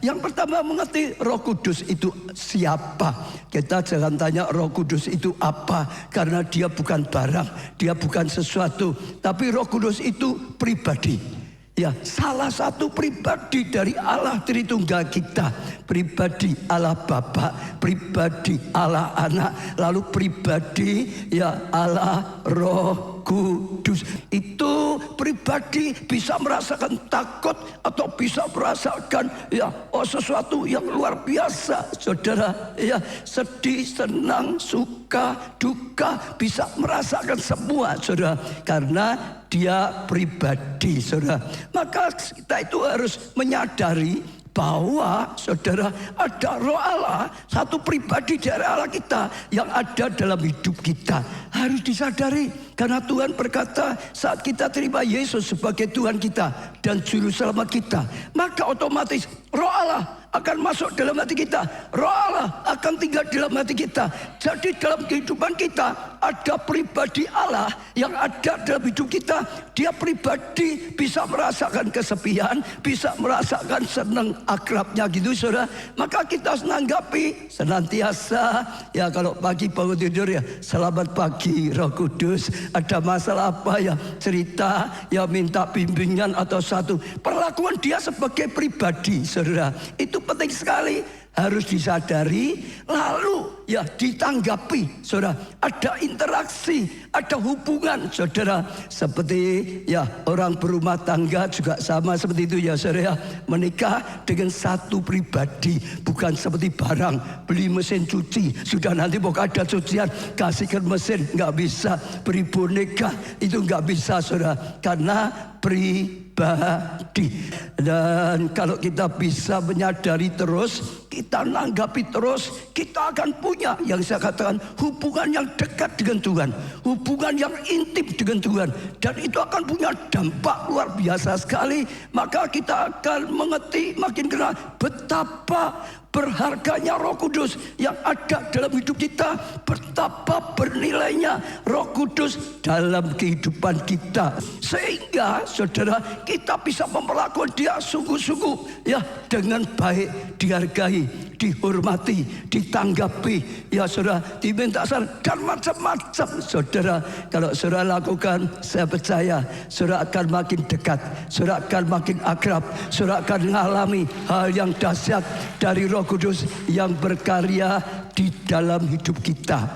Yang pertama mengerti Roh Kudus itu siapa. Kita jangan tanya Roh Kudus itu apa, karena dia bukan barang, dia bukan sesuatu. Tapi Roh Kudus itu pribadi. Ya, salah satu pribadi dari Allah Tritunggal kita. Pribadi Allah Bapa, pribadi Allah Anak, lalu pribadi ya Allah Roh Kudus. Itu pribadi bisa merasakan takut atau bisa merasakan ya sesuatu yang luar biasa, saudara. Ya, sedih, senang, suka, duka, bisa merasakan semua, saudara. Karena dia pribadi, saudara. Maka kita itu harus menyadari bahwa saudara ada Roh Allah, satu pribadi dari Allah kita yang ada dalam hidup kita. Harus disadari, karena Tuhan berkata saat kita terima Yesus sebagai Tuhan kita dan Juru Selamat kita, maka otomatis Roh Allah akan masuk dalam hati kita. Roh Allah akan tinggal dalam hati kita. Jadi dalam kehidupan kita ada pribadi Allah yang ada dalam hidup kita. Dia pribadi bisa merasakan kesepian, bisa merasakan senang akrabnya gitu, saudara. Maka kita harus menanggapi senantiasa. Ya, kalau pagi bangun tidur ya selamat pagi Roh Kudus. Ada masalah apa ya, cerita ya, minta bimbingan atau satu. Perlakuan dia sebagai pribadi, saudara, itu penting sekali, harus disadari, lalu ya ditanggapi, saudara. Ada interaksi, ada hubungan, saudara. Seperti ya orang berumah tangga juga sama seperti itu ya, saudara. Menikah dengan satu pribadi, bukan seperti barang. Beli mesin cuci, sudah nanti mau ada cucian, kasihkan mesin, nggak bisa. Beri boneka, itu nggak bisa, saudara. Karena pribadi. Dan kalau kita bisa menyadari terus, kita nanggapi terus, kita akan punya yang saya katakan hubungan yang dekat dengan Tuhan, hubungan yang intim dengan Tuhan, dan itu akan punya dampak luar biasa sekali. Maka kita akan mengerti, makin kenal betapa berharganya Roh Kudus yang ada dalam hidup kita, betapa bernilainya Roh Kudus dalam kehidupan kita, sehingga saudara kita bisa memperlakukan dia sungguh-sungguh ya dengan baik, dihargai, dihormati, ditanggapi, ya saudara, diminta saran dan macam-macam, saudara. Kalau saudara lakukan, saya percaya saudara akan makin dekat, saudara akan makin akrab, saudara akan mengalami hal yang dahsyat dari Roh Kudus yang berkarya di dalam hidup kita.